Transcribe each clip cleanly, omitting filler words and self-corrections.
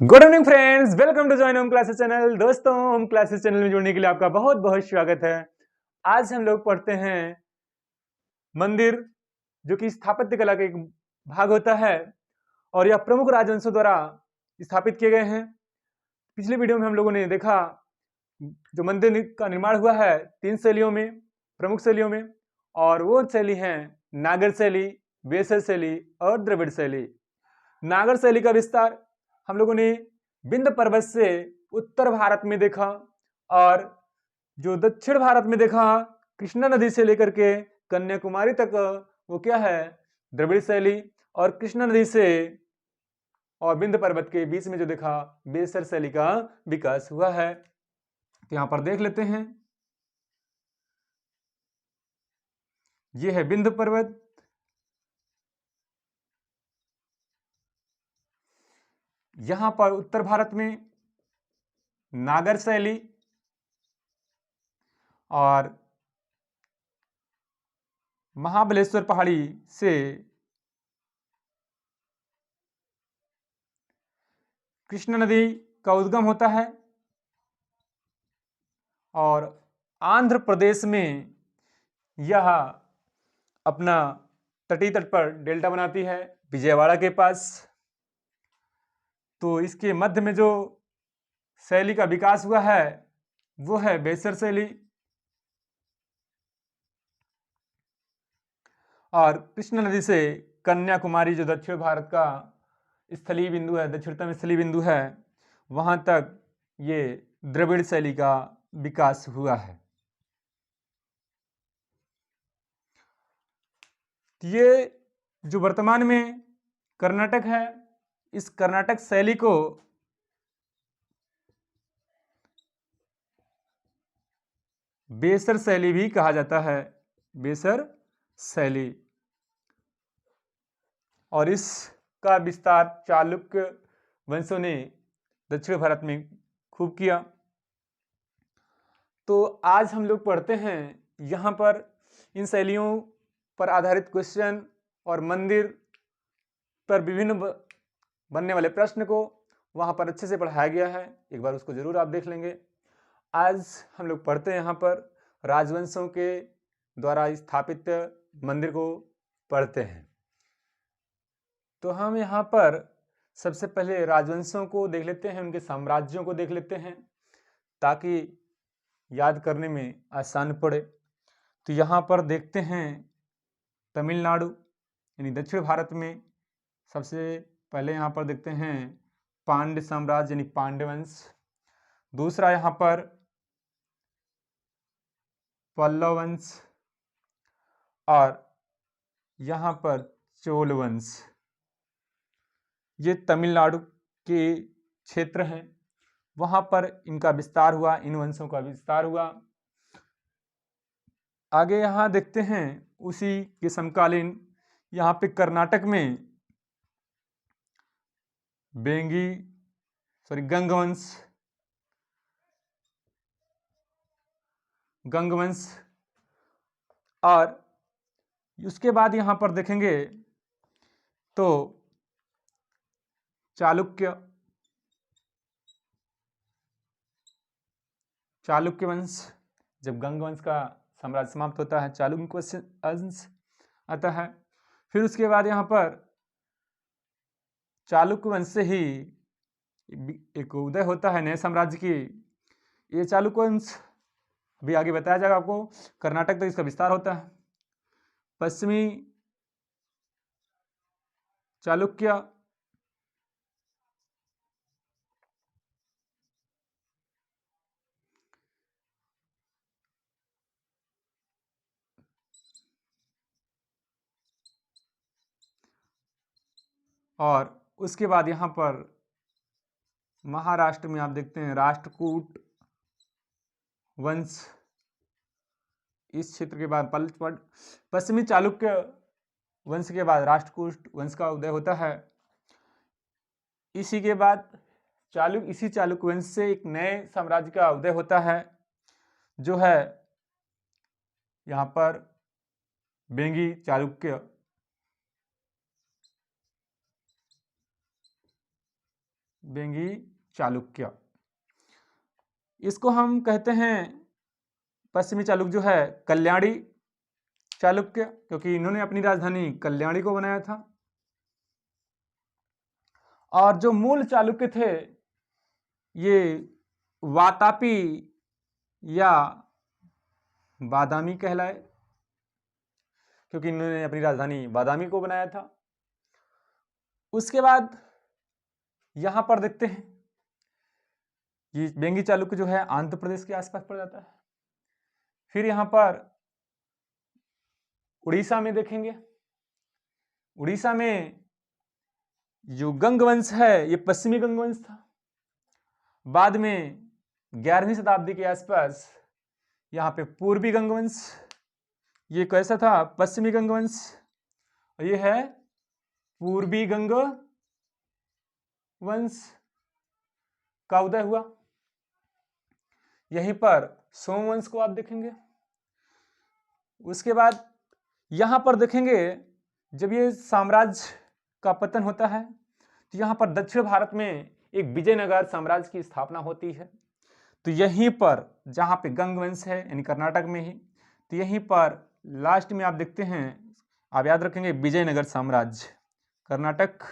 Good evening friends, welcome to join home classes channel. दोस्तों, home classes channel में जुड़ने के लिए आपका बहुत बहुत स्वागत है। आज हम लोग पढ़ते हैं मंदिर, जो कि स्थापत्य कला का एक भाग होता है और यह प्रमुख राजवंशों द्वारा स्थापित किए गए हैं। पिछले वीडियो में हम लोगों ने देखा जो मंदिर का निर्माण हुआ है 3 शैलियों में, प्रमुख शैलियों में, और वो शैली है नागर शैली, बेसर शैली और द्रविड़ शैली। नागर शैली का विस्तार हम लोगों ने विंध्य पर्वत से उत्तर भारत में देखा, और जो दक्षिण भारत में देखा कृष्णा नदी से लेकर के कन्याकुमारी तक, वो क्या है, द्रविड़ शैली। और कृष्णा नदी से और विंध्य पर्वत के बीच में जो देखा बेसर शैली का विकास हुआ है। तो यहां पर देख लेते हैं, ये है विंध्य पर्वत, यहां पर उत्तर भारत में नागर शैली, और महाबलेश्वर पहाड़ी से कृष्णा नदी का उद्गम होता है, और आंध्र प्रदेश में यह अपना तटीय तट पर डेल्टा बनाती है विजयवाड़ा के पास। तो इसके मध्य में जो शैली का विकास हुआ है वो है बेसर शैली। और कृष्णा नदी से कन्याकुमारी, जो दक्षिण भारत का स्थलीय बिंदु है, दक्षिणतम स्थलीय बिंदु है, वहां तक ये द्रविड़ शैली का विकास हुआ है। ये जो वर्तमान में कर्नाटक है, इस कर्नाटक शैली को बेसर शैली भी कहा जाता है, बेसर शैली। और इसका विस्तार चालुक्य वंशों ने दक्षिण भारत में खूब किया। तो आज हम लोग पढ़ते हैं यहाँ पर इन शैलियों पर आधारित क्वेश्चन और मंदिर पर विभिन्न बनने वाले प्रश्न को वहाँ पर अच्छे से पढ़ाया गया है। एक बार उसको जरूर आप देख लेंगे। आज हम लोग पढ़ते हैं यहाँ पर राजवंशों के द्वारा स्थापित मंदिर को पढ़ते हैं। तो हम यहाँ पर सबसे पहले राजवंशों को देख लेते हैं, उनके साम्राज्यों को देख लेते हैं, ताकि याद करने में आसान पड़े। तो यहाँ पर देखते हैं तमिलनाडु यानी दक्षिण भारत में सबसे पहले यहाँ पर देखते हैं पांड्य साम्राज्य यानी पांड्य वंश। दूसरा यहाँ पर पल्लव वंश, और यहाँ पर चोल वंश। ये तमिलनाडु के क्षेत्र हैं, वहां पर इनका विस्तार हुआ, इन वंशों का विस्तार हुआ। आगे यहाँ देखते हैं उसी के समकालीन यहाँ पे कर्नाटक में गंगवंश, और उसके बाद यहाँ पर देखेंगे तो चालुक्य वंश। जब गंग वंश का साम्राज्य समाप्त होता है, चालुक्य वंश आता है। फिर उसके बाद यहाँ पर चालुक्य वंश से ही एक उदय होता है नए साम्राज्य की। ये चालुक्य वंश भी आगे बताया जाएगा आपको। कर्नाटक तक इसका विस्तार होता है। पश्चिमी चालुक्य, और उसके बाद यहाँ पर महाराष्ट्र में आप देखते हैं राष्ट्रकूट वंश। इस क्षेत्र के बाद पश्चिमी चालुक्य वंश के बाद राष्ट्रकूट वंश का उदय होता है। इसी के बाद इसी चालुक्य वंश से एक नए साम्राज्य का उदय होता है, जो है यहाँ पर बेंगी चालुक्य। बेंगी चालुक्य। इसको हम कहते हैं पश्चिमी चालुक्य जो है कल्याणी चालुक्य, क्योंकि इन्होंने अपनी राजधानी कल्याणी को बनाया था। और जो मूल चालुक्य थे ये वातापी या बादामी कहलाए, क्योंकि इन्होंने अपनी राजधानी बादामी को बनाया था। उसके बाद यहां पर देखते हैं ये बेंगी चालुक्य जो है आंध्र प्रदेश के आसपास पड़ जाता है। फिर यहां पर उड़ीसा में देखेंगे, उड़ीसा में जो गंग वंश है ये पश्चिमी गंग वंश था। बाद में 11वीं शताब्दी के आसपास यहाँ पे पूर्वी गंग वंश, ये कैसा था, पश्चिमी गंग वंश, और ये है पूर्वी गंग वंश का उदय हुआ। यहीं पर सोमवंश को आप देखेंगे। उसके बाद यहां पर देखेंगे जब ये साम्राज्य का पतन होता है तो यहां पर दक्षिण भारत में एक विजयनगर साम्राज्य की स्थापना होती है। तो यहीं पर जहां पे गंग वंश है यानी कर्नाटक में ही, तो यहीं पर लास्ट में आप देखते हैं, आप याद रखेंगे विजयनगर साम्राज्य, कर्नाटक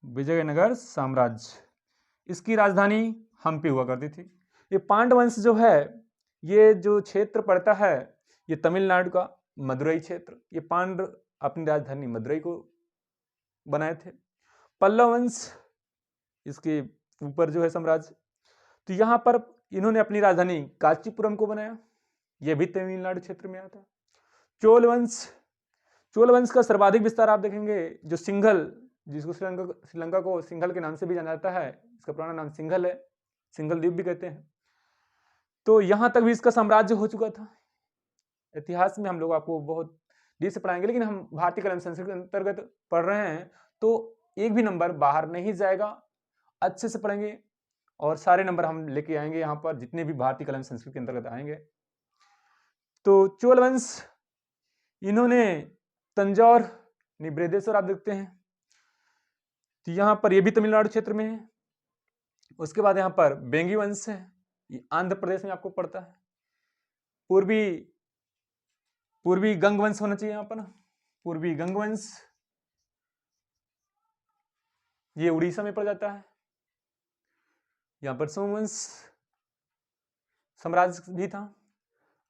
विजयनगर साम्राज्य, इसकी राजधानी हम्पी हुआ करती थी। ये पांडवंश जो है ये जो क्षेत्र पड़ता है ये तमिलनाडु का मदुरई क्षेत्र, ये पांड्य अपनी राजधानी मदुरई को बनाए थे। पल्लव वंश इसके ऊपर जो है साम्राज्य, तो यहां पर इन्होंने अपनी राजधानी कांचीपुरम को बनाया, यह भी तमिलनाडु क्षेत्र में आता है। चोल वंश, चोल वंश का सर्वाधिक विस्तार आप देखेंगे, जो सिंघल, जिसको श्रीलंका को सिंघल के नाम से भी जाना जाता है, इसका पुराना नाम सिंघल है, सिंघल द्वीप भी कहते हैं। तो यहां तक भी इसका साम्राज्य हो चुका था। इतिहास में हम लोग आपको बहुत डीप से पढ़ाएंगे, लेकिन हम भारतीय कलम संस्कृत के अंतर्गत पढ़ रहे हैं तो एक भी नंबर बाहर नहीं जाएगा, अच्छे से पढ़ेंगे और सारे नंबर हम लेके आएंगे यहाँ पर जितने भी भारतीय कलम संस्कृत के अंतर्गत आएंगे। तो चोल वंश, इन्होंने तंजौर बृहदेश्वर आप देखते हैं, तो यहाँ पर ये भी तमिलनाडु क्षेत्र में है। उसके बाद यहाँ पर बेंगी वंश है, ये आंध्र प्रदेश में आपको पड़ता है। पूर्वी गंग वंश होना चाहिए यहाँ पर, पूर्वी गंग वंश, ये उड़ीसा में पड़ जाता है। यहाँ पर सोमवंश साम्राज्य भी था।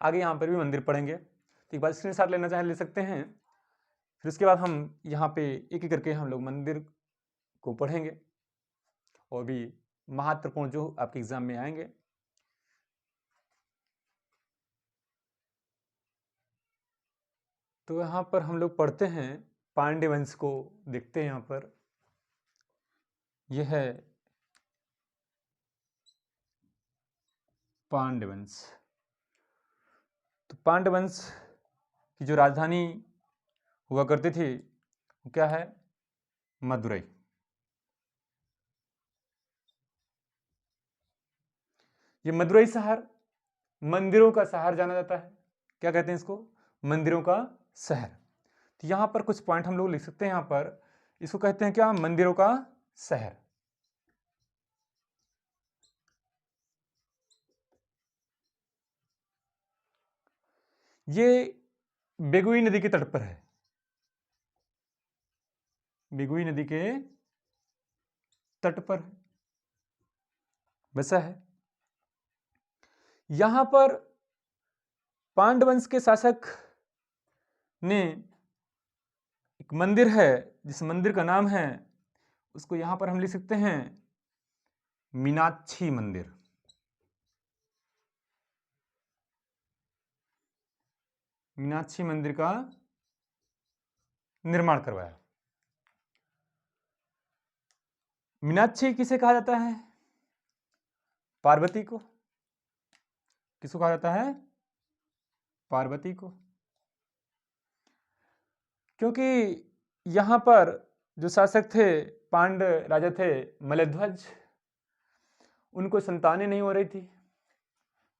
आगे यहाँ पर भी मंदिर पढ़ेंगे, तो एक बार स्क्रीनशॉट लेना चाहे ले सकते हैं। फिर उसके बाद हम यहाँ पे एक एक करके हम लोग मंदिर को पढ़ेंगे और भी महत्वपूर्ण जो आपके एग्जाम में आएंगे। तो यहाँ पर हम लोग पढ़ते हैं पांड्य वंश को, देखते हैं यहाँ पर यह है पांड्य वंश। तो पांड्य वंश की जो राजधानी हुआ करती थी वो क्या है, मदुरई। ये मदुरई शहर मंदिरों का शहर जाना जाता है, क्या कहते हैं इसको, मंदिरों का शहर। तो यहां पर कुछ पॉइंट हम लोग लिख सकते हैं, यहां पर इसको कहते हैं क्या, मंदिरों का शहर। ये बेगुई नदी के तट पर है, बेगुई नदी के तट पर बसा है। यहां पर पांडवंश के शासक ने एक मंदिर है, जिस मंदिर का नाम है, उसको यहां पर हम लिख सकते हैं मीनाक्षी मंदिर। मीनाक्षी मंदिर का निर्माण करवाया। मीनाक्षी किसे कहा जाता है, पार्वती को। किसको कहा जाता है, पार्वती को, क्योंकि यहां पर जो शासक थे, पांड्य राजा थे मलयध्वज, उनको संतानें नहीं हो रही थी।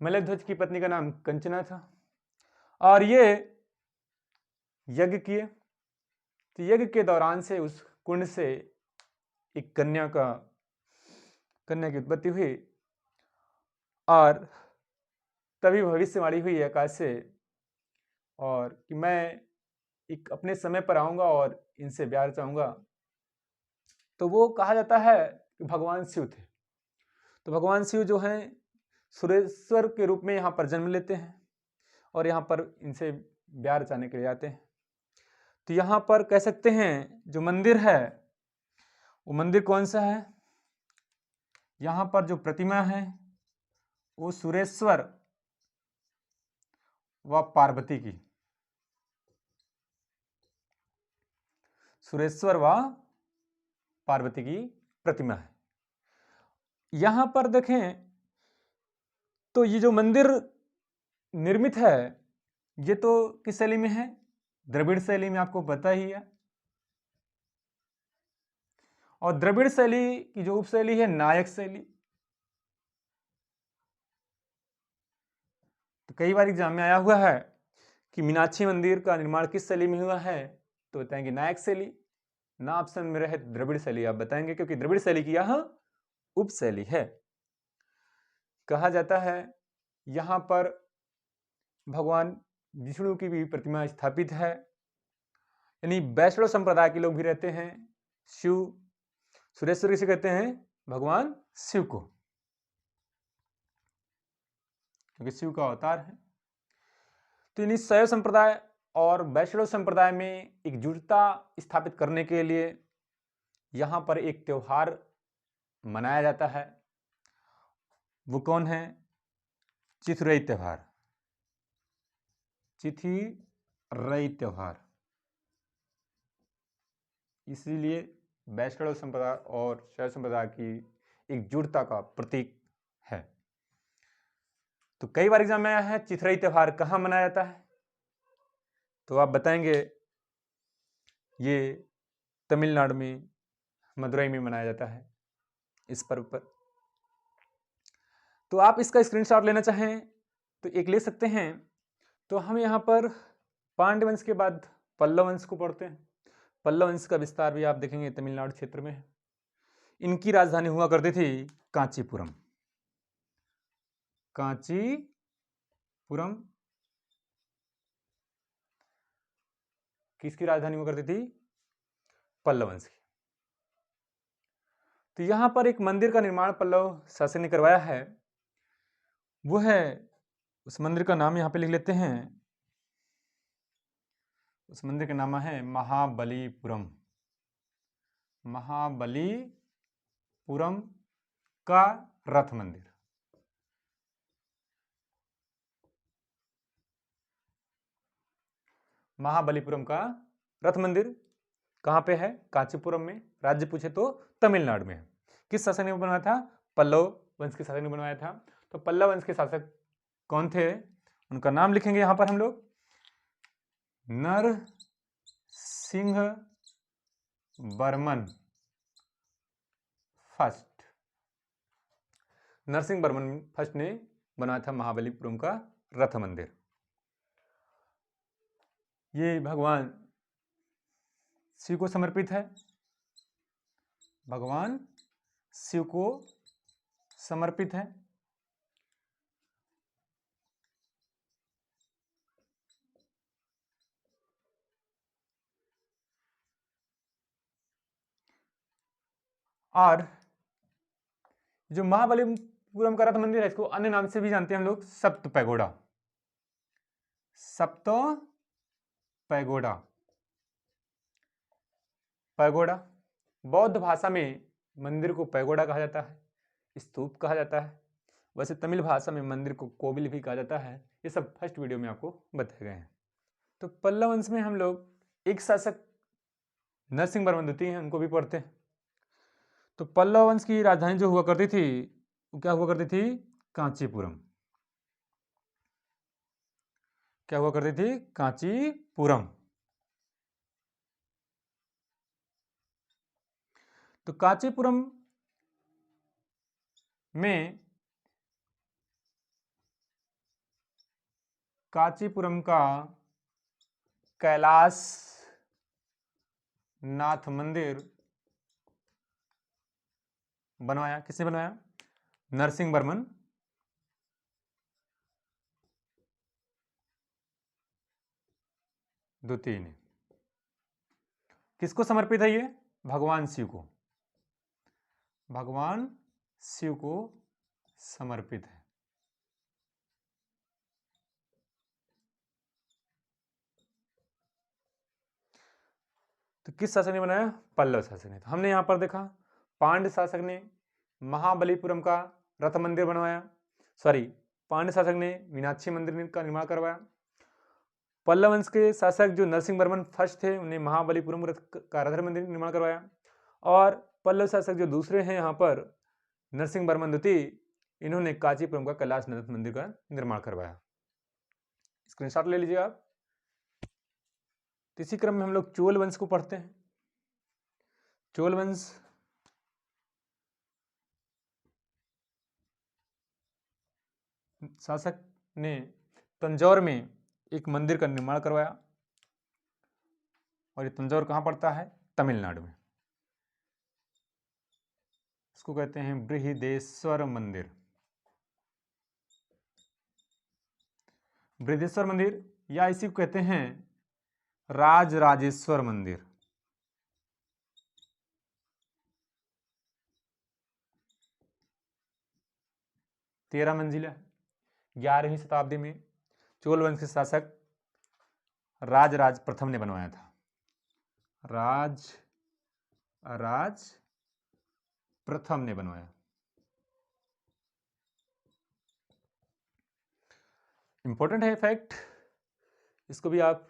मलयध्वज की पत्नी का नाम कंचना था और ये यज्ञ किए, तो यज्ञ के दौरान से उस कुंड से एक कन्या की उत्पत्ति हुई और तभी भविष्यवाणी हुई आकाश से और कि मैं एक अपने समय पर आऊंगा और इनसे प्यार चाहूंगा। तो वो कहा जाता है कि भगवान शिव थे। तो भगवान शिव जो हैं सुरेश्वर के रूप में यहाँ पर जन्म लेते हैं और यहाँ पर इनसे प्यार चाहने के लिए आते हैं। तो यहाँ पर कह सकते हैं जो मंदिर है वो मंदिर कौन सा है, यहाँ पर जो प्रतिमा है वो सुरेश्वर व पार्वती की, सुरेश्वर व पार्वती की प्रतिमा है। यहां पर देखें तो ये जो मंदिर निर्मित है ये तो किस शैली में है, द्रविड़ शैली में, आपको पता ही है। और द्रविड़ शैली की जो उपशैली है नायक शैली। तो कई बार एग्जाम में आया हुआ है कि मीनाक्षी मंदिर का निर्माण किस शैली में हुआ है, तो बताएंगे नायक शैली। ना ऑप्शन में रहे द्रविड़ शैली आप बताएंगे, क्योंकि द्रविड़ शैली की यह उपशैली है। कहा जाता है यहां पर भगवान विष्णु की भी प्रतिमा स्थापित है, यानी वैष्णव संप्रदाय के लोग भी रहते हैं। शिव सुरेश्वर किसे कहते हैं, भगवान शिव को, क्योंकि शिव का अवतार है। तो इन शैव संप्रदाय और वैष्णव संप्रदाय में एकजुटता स्थापित करने के लिए यहां पर एक त्योहार मनाया जाता है। वो कौन है, चिथुरई त्योहार, चिथिरई त्योहार। इसीलिए वैष्णव संप्रदाय और शैव संप्रदाय की एकजुटता का प्रतीक है। तो कई बार एग्जाम में आया है चिथुरई त्योहार कहाँ मनाया जाता है, तो आप बताएंगे ये तमिलनाडु में मदुरई में मनाया जाता है इस पर्व पर। तो आप इसका स्क्रीनशॉट लेना चाहें तो एक ले सकते हैं। तो हम यहाँ पर पांड्य वंश के बाद पल्लव वंश को पढ़ते हैं। पल्लव वंश का विस्तार भी आप देखेंगे तमिलनाडु क्षेत्र में है। इनकी राजधानी हुआ करती थी कांचीपुरम। कांचीपुरम किसकी राजधानी हुआ करती थी, पल्लव वंश की। तो यहां पर एक मंदिर का निर्माण पल्लव शासन ने करवाया है, वो है, उस मंदिर का नाम यहां पे लिख लेते हैं। उस मंदिर का नाम है महाबलीपुरम। महाबलीपुरम का रथ मंदिर। महाबलीपुरम का रथ मंदिर कहां पे है, कांचीपुरम में। राज्य पूछे तो तमिलनाडु में है। किस शासक ने बनवाया था, पल्लव वंश के शासक ने बनवाया था। तो पल्लव वंश के शासक कौन थे, उनका नाम लिखेंगे यहां पर हम लोग, नरसिंह बर्मन फर्स्ट। नरसिंह बर्मन फर्स्ट ने बनाया था महाबलीपुरम का रथ मंदिर। ये भगवान शिव को समर्पित है, भगवान शिव को समर्पित है। और जो महाबलीपुरम का रथ मंदिर है इसको अन्य नाम से भी जानते हैं हम लोग, सप्त पैगोडा। सप्त पैगोडा, पैगोडा बौद्ध भाषा में मंदिर को पैगोडा कहा जाता है, स्तूप कहा जाता है। वैसे तमिल भाषा में मंदिर को कोविल भी कहा जाता है। ये सब फर्स्ट वीडियो में आपको बताए गए हैं। तो पल्लव वंश में हम लोग एक शासक नरसिंह वर्मन द्वितीय हैं, उनको भी पढ़ते हैं। तो पल्लव वंश की राजधानी जो हुआ करती थी वो क्या हुआ करती थी, कांचीपुरम। क्या हुआ करती थी, कांचीपुरम। तो कांचीपुरम में कांचीपुरम का कैलाश नाथ मंदिर बनवाया। किसने बनवाया? नरसिंह वर्मन द्वितीय ने। किसको समर्पित है ये? भगवान शिव को। भगवान शिव को समर्पित है। तो किस शासक ने बनाया? पल्लव शासक ने। तो हमने यहां पर देखा पांड्य शासक ने महाबलीपुरम का रथ मंदिर बनवाया, सॉरी पांड्य शासक ने मीनाक्षी मंदिर का निर्माण करवाया। पल्लव वंश के शासक जो नरसिंह वर्मन फर्स्ट थे उन्हें महाबलीपुरम का रथ मंदिर निर्माण करवाया। और पल्लव शासक जो दूसरे हैं यहाँ पर नरसिंह वर्मन द्वितीय, इन्होंने कांचीपुरम का कैलाशनाथ मंदिर का निर्माण करवाया। स्क्रीनशॉट ले लीजिए आप। इसी क्रम में हम लोग चोल वंश को पढ़ते हैं। चोल वंश शासक ने तंजौर में एक मंदिर का निर्माण करवाया, और ये तंजौर कहां पड़ता है? तमिलनाडु में। इसको कहते हैं बृहदेश्वर मंदिर। बृहदेश्वर मंदिर या इसी को कहते हैं राजराजेश्वर मंदिर। तेरह मंजिला। 11वीं शताब्दी में चोल वंश के शासक राजराज प्रथम ने बनवाया था। राज प्रथम ने बनवाया। इंपॉर्टेंट है फैक्ट, इसको भी आप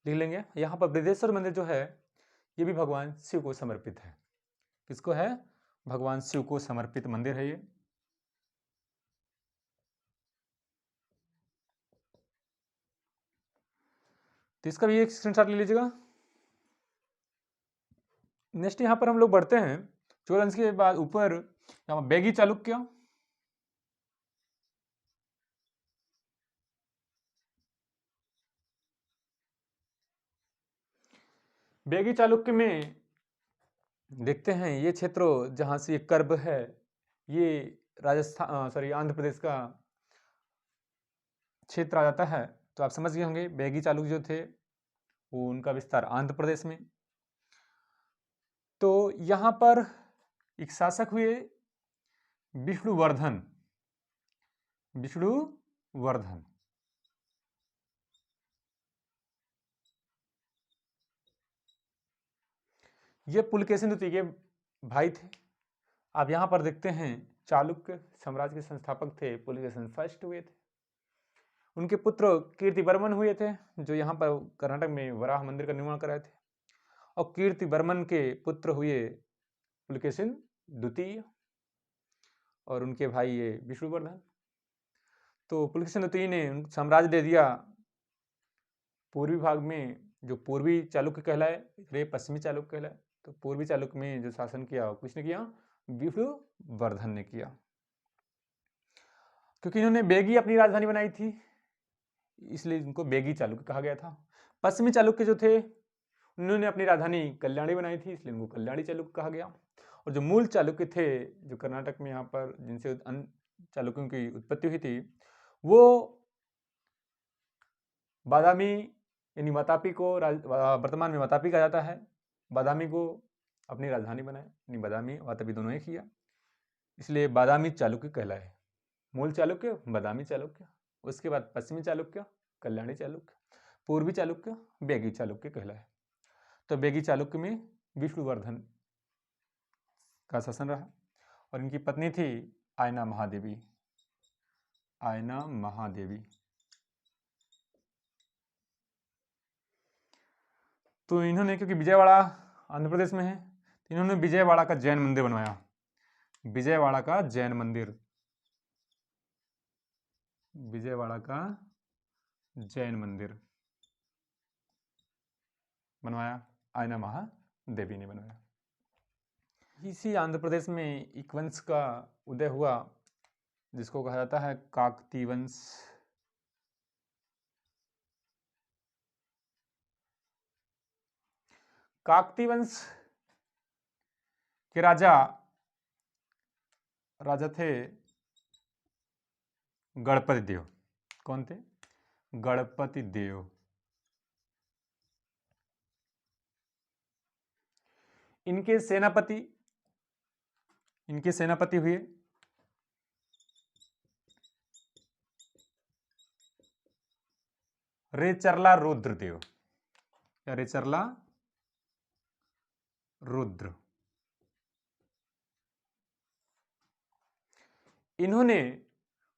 लिख लेंगे। यहां पर बृहदेश्वर मंदिर जो है ये भी भगवान शिव को समर्पित है। किसको है? भगवान शिव को समर्पित मंदिर है ये। तो इसका भी एक स्क्रीनशॉट ले लीजिएगा। नेक्स्ट यहां पर हम लोग बढ़ते हैं चोल वंश के बाद ऊपर बैगी चालुक्य। बैगी चालुक्य में देखते हैं ये क्षेत्र जहां से ये कर्ब है, ये राजस्थान सॉरी आंध्र प्रदेश का क्षेत्र आ जाता है। तो आप समझ गए होंगे बैगी चालुक्य जो थे वो उनका विस्तार आंध्र प्रदेश में। तो यहां पर एक शासक हुए विष्णुवर्धन। विष्णुवर्धन ये पुलकेशिन द्वितीय के भाई थे। आप यहां पर देखते हैं चालुक्य साम्राज्य के संस्थापक थे पुलकेशिन फर्स्ट हुए थे। उनके पुत्र कीर्तिवर्मन हुए थे जो यहाँ पर कर्नाटक में वराह मंदिर का निर्माण कराए थे। और कीर्तिवर्मन के पुत्र हुए पुलकेशिन द्वितीय और उनके भाई ये विष्णुवर्धन। तो पुलकेशिन द्वितीय ने साम्राज्य दे दिया पूर्वी भाग में, जो पूर्वी चालुक्य कहलाए, रे पश्चिमी चालुक्य कहलाए। तो पूर्वी चालुक्य में जो शासन किया किसने किया? विष्णुवर्धन ने किया, क्योंकि इन्होंने बेगी अपनी राजधानी बनाई थी इसलिए इनको बेगी चालुक्य कहा गया था। पश्चिमी चालुक्य जो थे उन्होंने अपनी राजधानी कल्याणी बनाई थी इसलिए उनको कल्याणी चालुक्य कहा गया। और जो मूल चालुक्य थे जो कर्नाटक में यहाँ पर जिनसे चालुक्यों की उत्पत्ति हुई थी वो बादामी यानी वातापी को वर्तमान में वातापी कहा जाता है। बादामी को अपनी राजधानी बनाए, यानी बादामी वातापी दोनों एक किया, इसलिए बादामी चालुक्य कहलाए। मूल चालुक्य बादामी चालुक्य, उसके बाद पश्चिमी चालुक्य कल्याणी चालुक्य, पूर्वी चालुक्य बेगी चालुक्य कहलाए। तो बेगी चालुक्य में विष्णुवर्धन का शासन रहा और इनकी पत्नी थी आयना महादेवी। आयना महादेवी। तो इन्होंने, क्योंकि विजयवाड़ा आंध्र प्रदेश में है, तो इन्होंने विजयवाड़ा का जैन मंदिर बनवाया। विजयवाड़ा का जैन मंदिर, विजयवाड़ा का जैन मंदिर बनवाया, आयना महादेवी ने बनवाया। इसी आंध्र प्रदेश में एक वंश का उदय हुआ जिसको कहा जाता है काकतीय वंश। काकतीय वंश के राजा राजा थे गणपति देव। कौन थे? गणपति देव। इनके सेनापति हुए रेचरला रुद्रदेव या रेचरला रुद्र। इन्होंने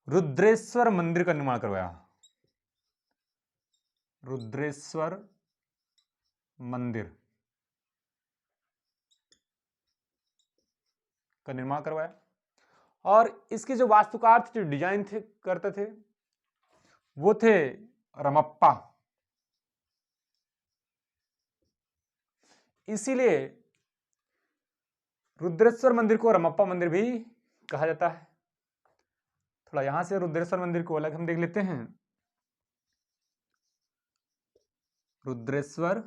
रुद्रेश्वर मंदिर का निर्माण करवाया। रुद्रेश्वर मंदिर का निर्माण करवाया और इसके जो वास्तुकार थे, जो डिजाइन थे करते थे, वो थे रमप्पा। इसीलिए रुद्रेश्वर मंदिर को रमप्पा मंदिर भी कहा जाता है। थोड़ा यहां से रुद्रेश्वर मंदिर को अलग हम देख लेते हैं। रुद्रेश्वर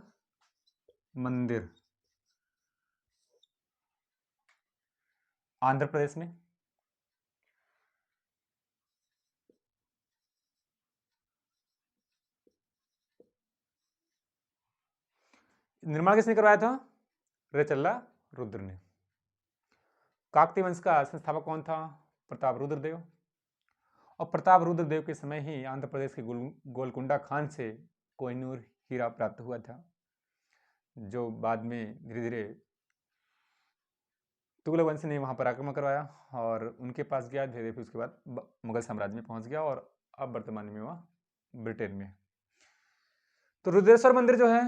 मंदिर आंध्र प्रदेश में। निर्माण किसने करवाया था? रेचल्ला रुद्र ने। काकतीय वंश का संस्थापक कौन था? प्रताप रुद्रदेव। और प्रताप रुद्रदेव के समय ही आंध्र प्रदेश के गोलकुंडा खान से कोहिनूर हीरा प्राप्त हुआ था, जो बाद में धीरे धीरे तुगलक वंश ने वहां पर आक्रमण करवाया और उनके पास गया धीरे, फिर उसके बाद मुगल साम्राज्य में पहुंच गया और अब वर्तमान में वह ब्रिटेन में। तो रुद्रेश्वर मंदिर जो है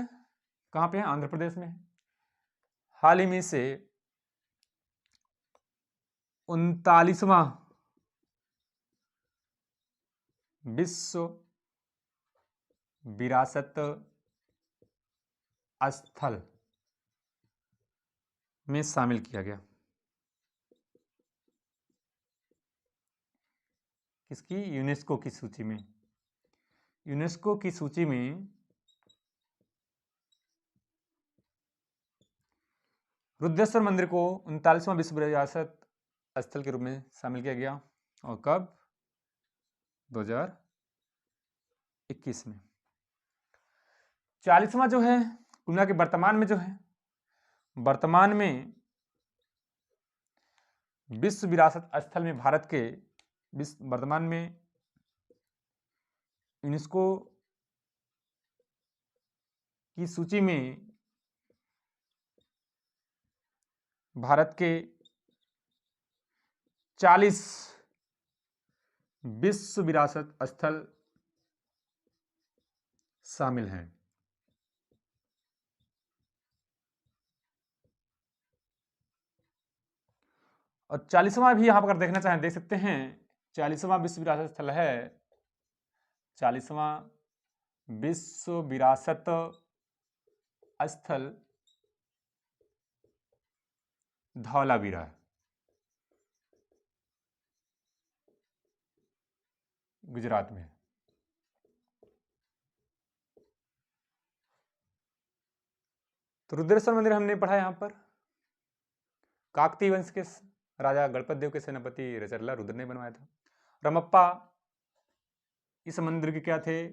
कहां पे है? आंध्र प्रदेश में। हाल ही में से 39वां विश्व विरासत स्थल में शामिल किया गया। किसकी? यूनेस्को की सूची में। यूनेस्को की सूची में रुद्रेश्वर मंदिर को 39वां विश्व विरासत स्थल के रूप में शामिल किया गया। और कब? 2021 में। 40वां जो है दुनिया के वर्तमान में जो है, वर्तमान में विश्व विरासत स्थल में भारत के वर्तमान में यूनेस्को की सूची में भारत के 40 विश्व विरासत स्थल शामिल हैं। और 40वां भी यहां पर देखना चाहें देख सकते हैं। 40वां विश्व विरासत स्थल है 40वां विश्व विरासत स्थल धौलावीरा, गुजरात में। तो रुद्रेश्वर मंदिर हमने पढ़ा यहां पर। काकतीय वंश के राजा गणपत देव के सेनापति रेचरला रुद्र ने बनवाया था। रमप्पा इस मंदिर के क्या थे?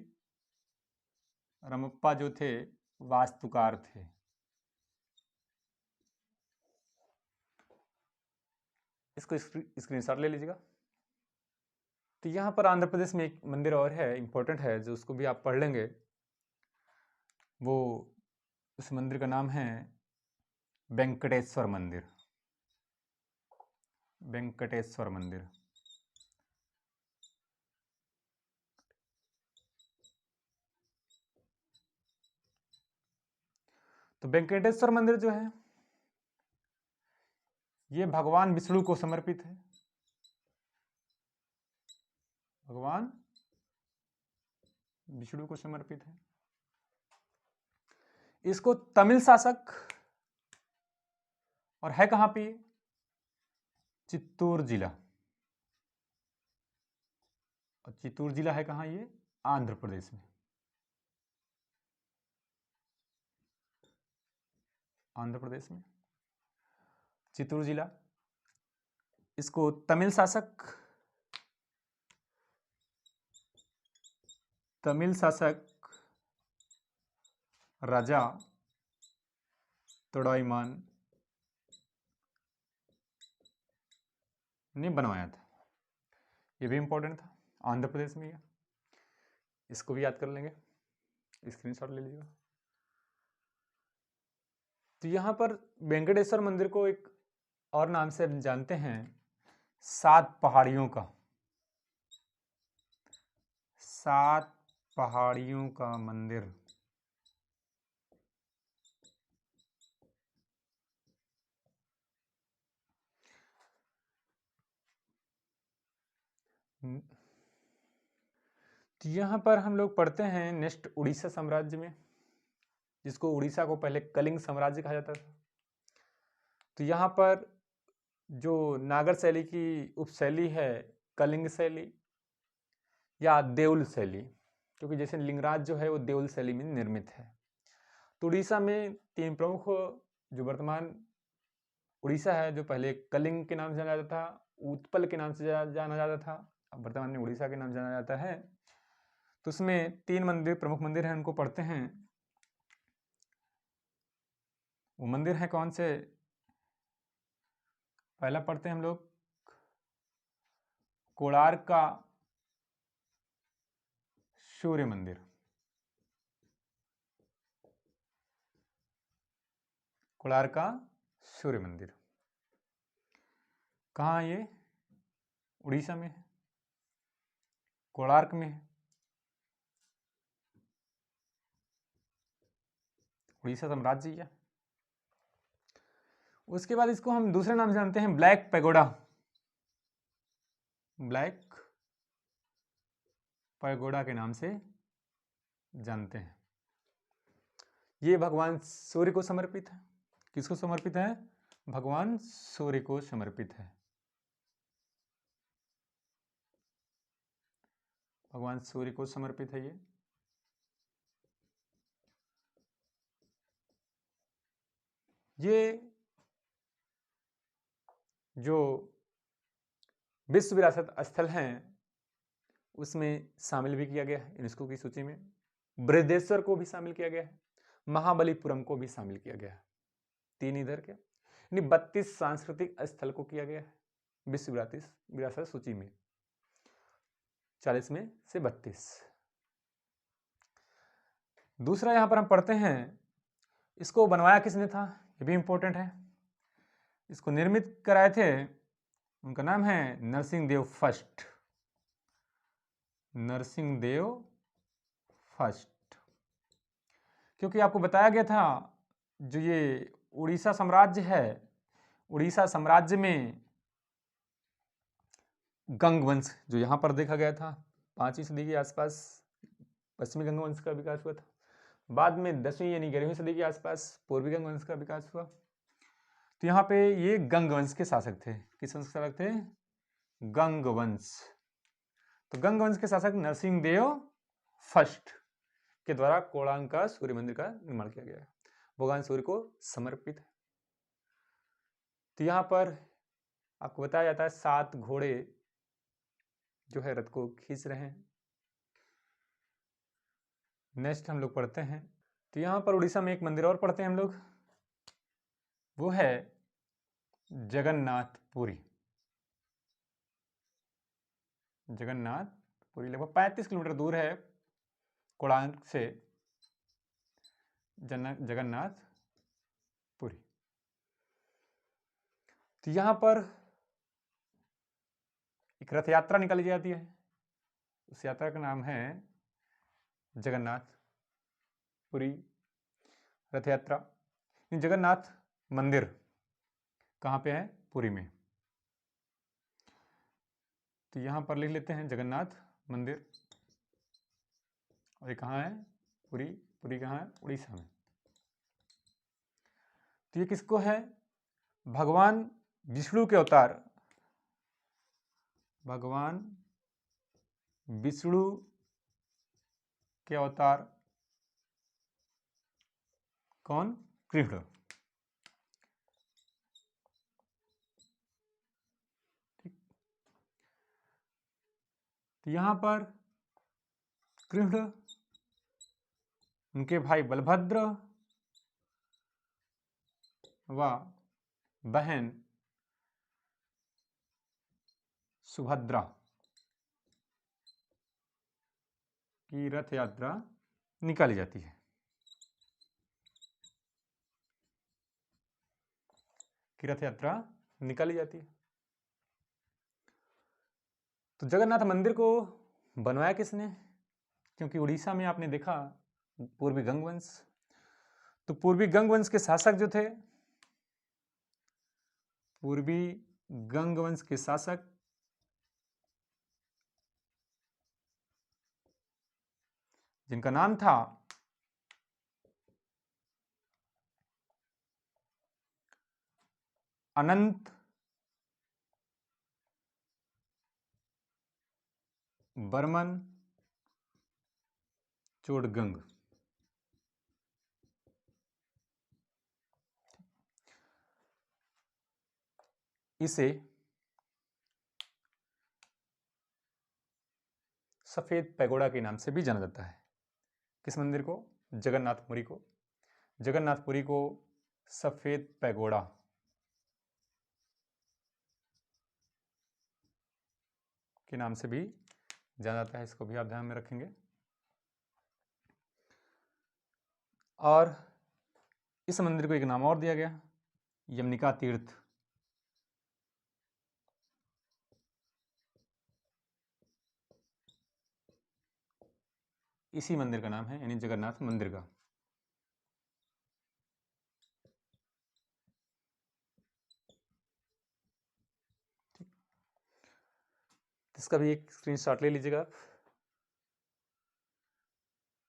रमप्पा जो थे वास्तुकार थे। इसको स्क्रीनशॉट ले लीजिएगा। तो यहां पर आंध्र प्रदेश में एक मंदिर और है, इंपॉर्टेंट है, जो उसको भी आप पढ़ लेंगे। वो उस मंदिर का नाम है वेंकटेश्वर मंदिर। वेंकटेश्वर मंदिर। तो वेंकटेश्वर मंदिर जो है ये भगवान विष्णु को समर्पित है। भगवान विष्णु को समर्पित है। इसको तमिल शासक, और है कहां पे? चित्तूर जिला। और चित्तूर जिला है कहां? ये आंध्र प्रदेश में। आंध्र प्रदेश में चित्तूर जिला। इसको तमिल शासक राजा तोडाईमान ने बनवाया था। ये भी इंपॉर्टेंट था, आंध्र प्रदेश में। ये इसको भी याद कर लेंगे, स्क्रीनशॉट ले लीजिएगा। तो यहाँ पर वेंकटेश्वर मंदिर को एक और नाम से जानते हैं, 7 पहाड़ियों का, 7 पहाड़ियों का मंदिर। तो यहाँ पर हम लोग पढ़ते हैं नेक्स्ट उड़ीसा साम्राज्य में, जिसको उड़ीसा को पहले कलिंग साम्राज्य कहा जाता था। तो यहाँ पर जो नागर शैली की उपशैली है, कलिंग शैली या देउल शैली, क्योंकि जैसे लिंगराज जो है वो देउल शैली में निर्मित है। तो उड़ीसा में 3 प्रमुख, जो वर्तमान उड़ीसा है, जो पहले कलिंग के नाम से जाना जाता था, उत्पल के नाम से जाना जाता था, अब वर्तमान में उड़ीसा के नाम से जाना जाता है। तो उसमें 3 मंदिर, प्रमुख मंदिर हैं, उनको पढ़ते हैं। वो मंदिर हैं कौन से? पहला पढ़ते हैं हम लोग कोणार्क का सूर्य मंदिर। कोणार्क का सूर्य मंदिर कहाँ है? ये उड़ीसा में है, कोणार्क में है, उड़ीसा साम्राज्य है। उसके बाद इसको हम दूसरे नाम से जानते हैं, ब्लैक पैगोडा। ब्लैक पैगोडा के नाम से जानते हैं। ये भगवान सूर्य को समर्पित है। किसको समर्पित है? भगवान सूर्य को समर्पित है। भगवान सूर्य को समर्पित है ये जो विश्व विरासत स्थल हैं उसमें शामिल भी किया गया है यूनेस्को की सूची में। बृहदेश्वर को भी शामिल किया गया है, महाबलीपुरम को भी शामिल किया गया है। 3 इधर के, यानी 32 सांस्कृतिक स्थल को किया गया है विश्व विरासत सूची में, 40 में से 32। दूसरा यहां पर हम पढ़ते हैं, इसको बनवाया किसने था? ये भी इंपॉर्टेंट है। इसको निर्मित कराए थे, उनका नाम है नरसिंहदेव फर्स्ट। नरसिंहदेव फर्स्ट, क्योंकि आपको बताया गया था जो ये उड़ीसा साम्राज्य है, उड़ीसा साम्राज्य में गंग वंश जो यहाँ पर देखा गया था 5वीं सदी के आसपास पश्चिमी गंग वंश का विकास हुआ था। बाद में 10वीं यानी 11वीं सदी के आसपास पूर्वी गंग वंश का विकास हुआ। तो यहाँ पे ये गंग वंश के शासक थे। किस वंश के शासक थे? गंग वंश। तो गंग वंश के शासक नरसिंहदेव फर्स्ट के द्वारा कोणार्क का सूर्य मंदिर का निर्माण किया गया है, भगवान सूर्य को समर्पित है। तो यहाँ पर आपको बताया जाता है 7 घोड़े जो है रथ को खींच रहे हैं। नेक्स्ट हम लोग पढ़ते हैं, तो यहाँ पर उड़ीसा में एक मंदिर और पढ़ते हैं हम लोग, वो है जगन्नाथपुरी। जगन्नाथपुरी लगभग 35 किलोमीटर दूर है कोणार्क से जगन्नाथपुरी। तो यहाँ पर एक रथ यात्रा निकाली जाती है, उस यात्रा का नाम है जगन्नाथपुरी रथ यात्रा। जगन्नाथ मंदिर कहाँ पे है? पुरी में। तो यहाँ पर लिख लेते हैं जगन्नाथ मंदिर, और ये कहाँ है? पुरी। पुरी कहाँ है? उड़ीसा में। तो ये किसको है? भगवान विष्णु के अवतार, भगवान विष्णु के अवतार कौन? कृष्ण। कि यहाँ पर कृष्ण, उनके भाई बलभद्र व बहन सुभद्रा की रथ यात्रा निकाली जाती है। की रथ यात्रा निकाली जाती है। तो जगन्नाथ मंदिर को बनवाया किसने? क्योंकि उड़ीसा में आपने देखा पूर्वी गंग वंश, तो पूर्वी गंग वंश के शासक जो थे, पूर्वी गंग वंश के शासक जिनका नाम था अनंत बर्मन चोडगंग, इसे सफेद पैगोडा के नाम से भी जाना जाता है। किस मंदिर को? जगन्नाथपुरी को। जगन्नाथपुरी को सफेद पैगोडा के नाम से भी जाना जाता है। इसको भी आप ध्यान में रखेंगे। और इस मंदिर को एक नाम और दिया गया, यमनिका तीर्थ। इसी मंदिर का नाम है, यानी जगन्नाथ मंदिर का। इसका भी एक स्क्रीनशॉट ले लीजिएगा आप।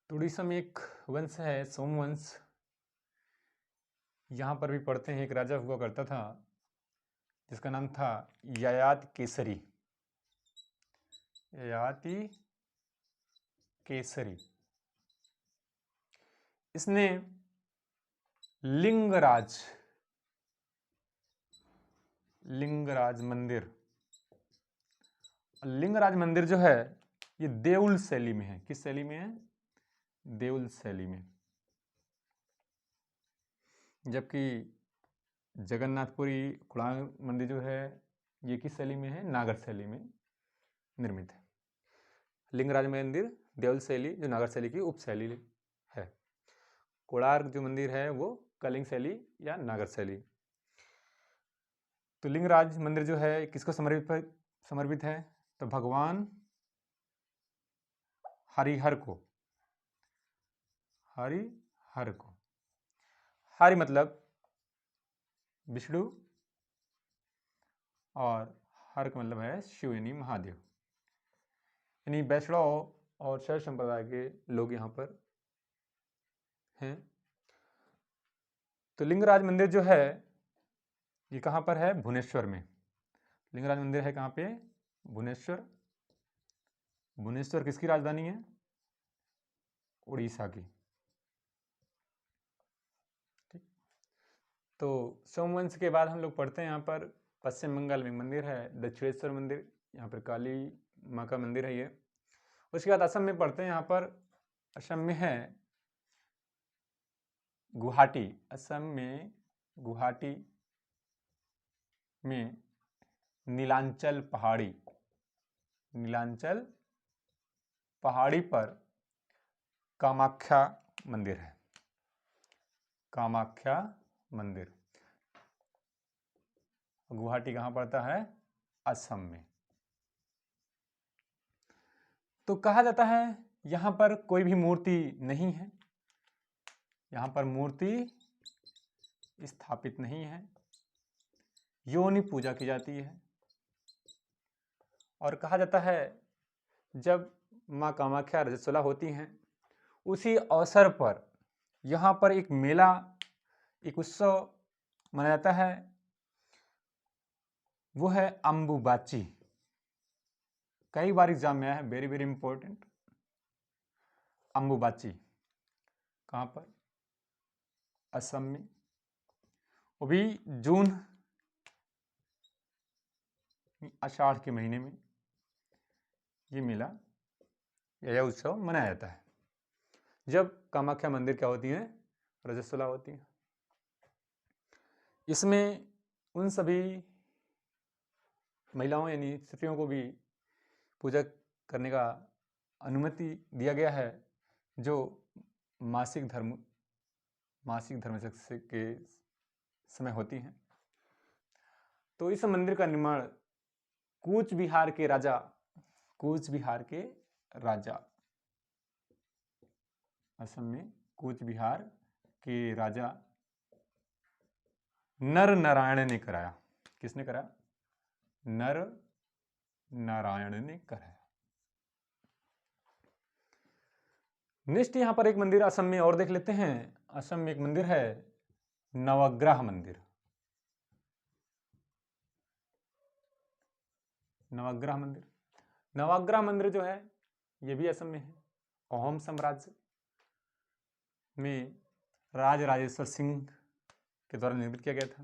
उड़ीसा में एक वंश है सोमवंश, यहाँ पर भी पढ़ते हैं एक राजा हुआ करता था जिसका नाम था ययाति केसरी। ययाति केसरी। इसने लिंगराज मंदिर, लिंगराज मंदिर जो है ये देउल शैली में है। किस शैली में है? देउल शैली में। जबकि जगन्नाथपुरी कुड़ांग मंदिर जो है ये किस शैली में है? नागर शैली में निर्मित है। लिंगराज मंदिर देउल शैली जो नागर शैली की उप शैली है। कोणार्क जो मंदिर है वो कलिंग शैली या नागर शैली। तो लिंगराज मंदिर जो है किसको समर्पित है? तो भगवान हरिहर को। हरिहर को। हरि मतलब विष्णु और हर का मतलब है शिव यानी महादेव, यानी वैष्णव और शैव संप्रदाय के लोग यहाँ पर हैं। तो लिंगराज मंदिर जो है ये कहाँ पर है? भुवनेश्वर में। लिंगराज मंदिर है कहाँ पे? भुवनेश्वर। भुवनेश्वर किसकी राजधानी है? उड़ीसा की। ठीक। तो सोमवंश के बाद हम लोग पढ़ते हैं यहाँ पर पश्चिम बंगाल में मंदिर है दक्षिणेश्वर मंदिर, यहाँ पर काली माँ का मंदिर है ये। उसके बाद असम में पढ़ते हैं, यहाँ पर असम में है गुवाहाटी। असम में गुवाहाटी में नीलांचल पहाड़ी पर कामाख्या मंदिर है। कामाख्या मंदिर। गुवाहाटी कहाँ पड़ता है? असम में। तो कहा जाता है यहाँ पर कोई भी मूर्ति नहीं है, यहाँ पर मूर्ति स्थापित नहीं है, योनि पूजा की जाती है। और कहा जाता है जब माँ कामाख्या रजस्वला होती हैं उसी अवसर पर यहाँ पर एक मेला, एक उत्सव मनाया जाता है, वो है अम्बुबाची। कई बार एग्जाम में आया है, वेरी वेरी इंपॉर्टेंट। अम्बुबाची कहाँ पर? असम में। वो भी जून आषाढ़ के महीने में। ये मेला या यह उत्सव मनाया जाता है जब कामाख्या मंदिर क्या होती है, रजस्वला होती है। इसमें उन सभी महिलाओं यानी स्त्रियों को भी पूजा करने का अनुमति दिया गया है जो मासिक धर्म के समय होती हैं। तो इस मंदिर का निर्माण कूच बिहार के राजा असम में कूच बिहार के राजा नर नारायण ने कराया। किसने कराया? नर नारायण ने कराया। नेक्स्ट यहां पर एक मंदिर असम में और देख लेते हैं। असम में एक मंदिर है नवग्रह मंदिर। नवग्रह मंदिर जो है ये भी असम में है। अहोम साम्राज्य में राज राजेश्वर सिंह के द्वारा निर्मित किया गया था।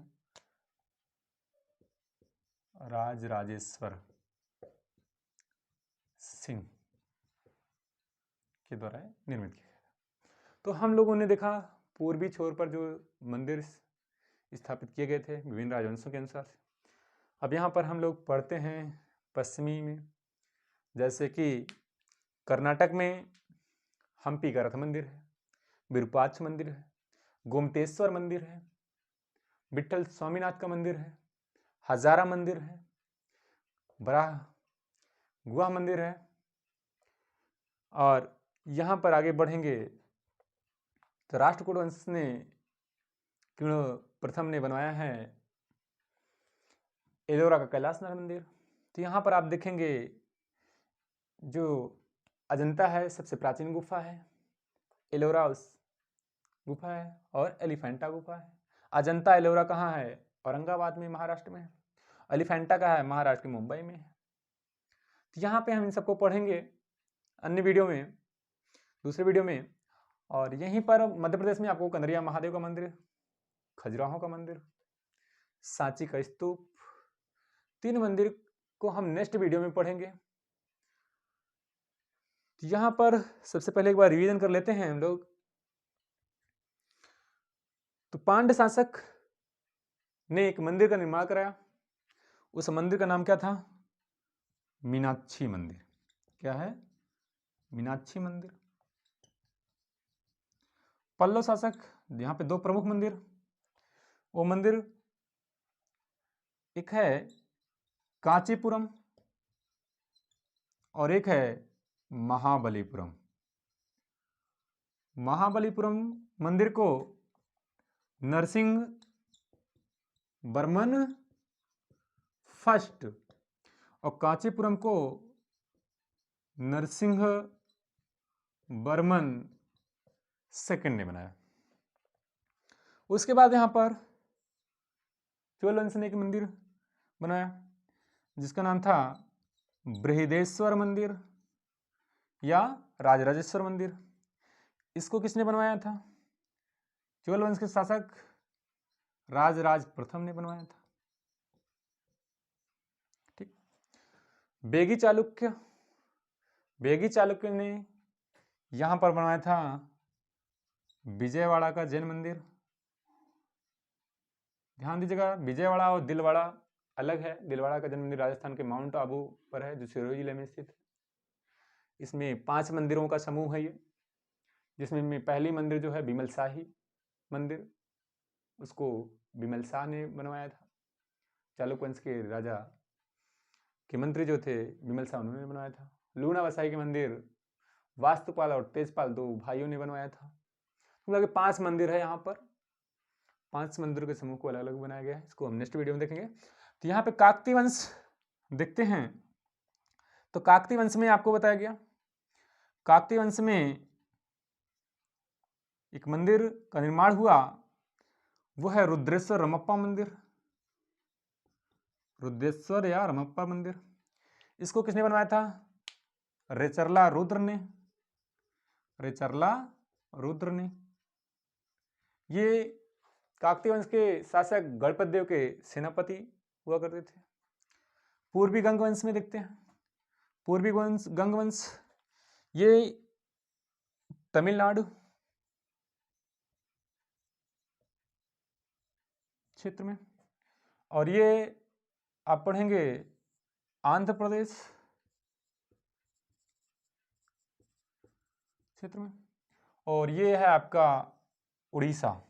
राज राजेश्वर सिंह के द्वारा निर्मित किया गया था। तो हम लोगों ने देखा पूर्वी छोर पर जो मंदिर स्थापित किए गए थे विभिन्न राजवंशों के अनुसार से। अब यहाँ पर हम लोग पढ़ते हैं पश्चिमी में, जैसे कि कर्नाटक में हम्पी का रथ मंदिर है, विरूपाक्ष मंदिर है, गोमतेश्वर मंदिर है, विठल स्वामीनाथ का मंदिर है, हजारा मंदिर है, बराह गुहा मंदिर है। और यहाँ पर आगे बढ़ेंगे तो राष्ट्रकूट वंश ने प्रथम ने बनवाया है एलोरा का कैलाशनाथ मंदिर। तो यहाँ पर आप देखेंगे जो अजंता है सबसे प्राचीन गुफा है, एलोरा उस गुफा है, और एलिफेंटा गुफा है। अजंता एलोरा कहाँ है? औरंगाबाद में, महाराष्ट्र में है। एलिफेंटा कहाँ है? महाराष्ट्र के मुंबई में है। तो यहाँ पे हम इन सबको पढ़ेंगे अन्य वीडियो में, दूसरे वीडियो में। और यहीं पर मध्य प्रदेश में आपको कंदरिया महादेव का मंदिर, खजुराहो का मंदिर, सांची का स्तूप, 3 मंदिर को हम नेक्स्ट वीडियो में पढ़ेंगे। तो यहाँ पर सबसे पहले एक बार रिवीजन कर लेते हैं हम लोग। तो पांड्य शासक ने एक मंदिर का निर्माण कराया। उस मंदिर का नाम क्या था? मीनाक्षी मंदिर। क्या है? मीनाक्षी मंदिर। पल्लव शासक, यहाँ पे 2 प्रमुख मंदिर, वो मंदिर एक है कांचीपुरम और एक है महाबलीपुरम। महाबलीपुरम मंदिर को नरसिंह वर्मन फर्स्ट और कांचीपुरम को नरसिंह वर्मन सेकंड ने बनाया। उसके बाद यहाँ पर चोल वंश ने एक मंदिर बनाया जिसका नाम था बृहदेश्वर मंदिर या राजराजेश्वर मंदिर। इसको किसने बनवाया था? चोल वंश के शासक राजराज प्रथम ने बनवाया था। ठीक। बेगी चालुक्य ने यहां पर बनवाया था विजयवाड़ा का जैन मंदिर। ध्यान दीजिएगा, विजयवाड़ा और दिलवाड़ा अलग है। दिलवाड़ा का जैन मंदिर राजस्थान के माउंट आबू पर है जो सिरोही जिले में स्थित है। इसमें 5 मंदिरों का समूह है ये, जिसमें पहली मंदिर जो है बिमल शाही मंदिर, उसको बिमल शाह ने बनवाया था। चालुक्य वंश के राजा के मंत्री जो थे बिमल शाह, उन्होंने बनवाया था। लूना वसाई के मंदिर वास्तुपाल और तेजपाल 2 भाइयों ने बनवाया था। तो 5 मंदिर है यहाँ पर। 5 मंदिरों के समूह को अलग अलग बनाया गया है। इसको हम नेक्स्ट वीडियो में देखेंगे। तो यहाँ पे काकती वंश देखते हैं। तो काकती वंश में आपको बताया गया, काकती वंश में एक मंदिर का निर्माण हुआ, वो है रुद्रेश्वर रमप्पा मंदिर। रुद्रेश्वर या रमप्पा मंदिर। इसको किसने बनवाया था? रेचरला रुद्र ने। ये काकती वंश के शासक गणपत देव के सेनापति हुआ करते थे। पूर्वी गंग वंश में देखते हैं। पूर्वी गंग वंश ये तमिलनाडु क्षेत्र में, और ये आप पढ़ेंगे आंध्र प्रदेश क्षेत्र में, और ये है आपका उड़ीसा।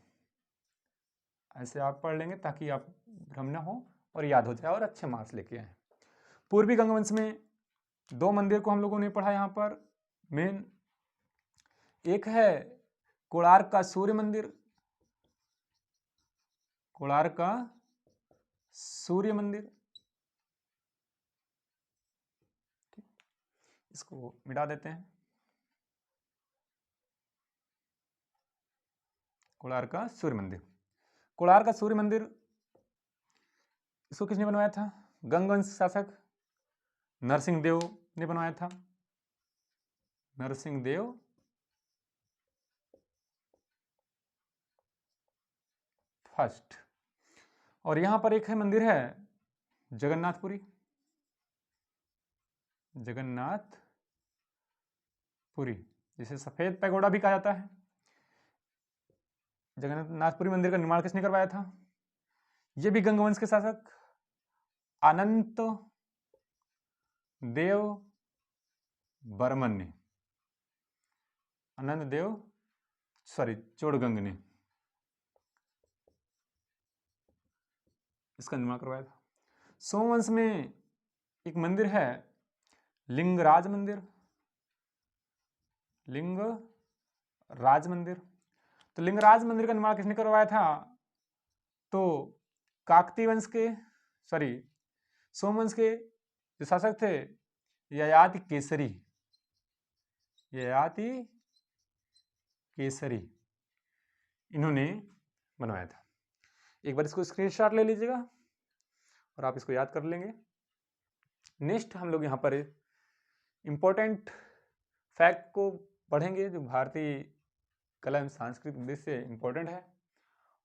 ऐसे आप पढ़ लेंगे ताकि आप भ्रम न हो और याद हो जाए और अच्छे मार्क्स लेके आए। पूर्वी गंगवंश में 2 मंदिर को हम लोगों ने पढ़ा यहाँ पर मेन। एक है कोणार्क का सूर्य मंदिर, कोणार्क का सूर्य मंदिर, इसको मिटा देते हैं। कोणार्क का सूर्य मंदिर, कोणार्क का सूर्य मंदिर इसको किसने बनवाया था? गंगवंश शासक नरसिंह देव ने बनवाया था, नरसिंह देव फर्स्ट। और यहां पर एक है मंदिर है जगन्नाथपुरी, जगन्नाथपुरी जिसे सफेद पैगोडा भी कहा जाता है। जगन्नाथपुरी मंदिर का निर्माण किसने करवाया था? यह भी गंगवंश के शासक अनंत देव बर्मन ने, चोड़गंग ने इसका निर्माण करवाया था। सोमवंश में एक मंदिर है लिंगराज मंदिर, लिंगराज मंदिर। तो लिंगराज मंदिर का निर्माण किसने करवाया था? तो काकतीय वंश के सोमवंश के जो शासक थे ययाति केसरी, इन्होंने बनवाया था। एक बार इसको स्क्रीनशॉट ले लीजिएगा और आप इसको याद कर लेंगे। नेक्स्ट हम लोग यहाँ पर इंपॉर्टेंट फैक्ट को पढ़ेंगे जो भारतीय कला एवं सांस्कृतिक उद्देश्य से इंपॉर्टेंट है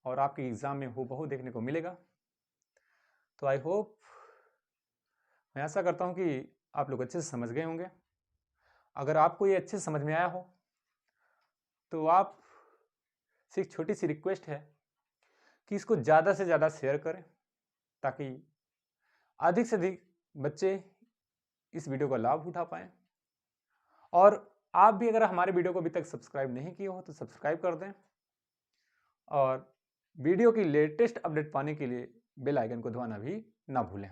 और आपके एग्जाम में हूबहू देखने को मिलेगा। तो आई होप, मैं आशा करता हूँ कि आप लोग अच्छे से समझ गए होंगे। अगर आपको ये अच्छे से समझ में आया हो तो आप से एक छोटी सी रिक्वेस्ट है कि इसको ज़्यादा से ज़्यादा शेयर करें ताकि अधिक से अधिक बच्चे इस वीडियो का लाभ उठा पाएं। और आप भी अगर हमारे वीडियो को अभी तक सब्सक्राइब नहीं किए हो तो सब्सक्राइब कर दें और वीडियो की लेटेस्ट अपडेट पाने के लिए बेल आइकन को दबाना भी ना भूलें।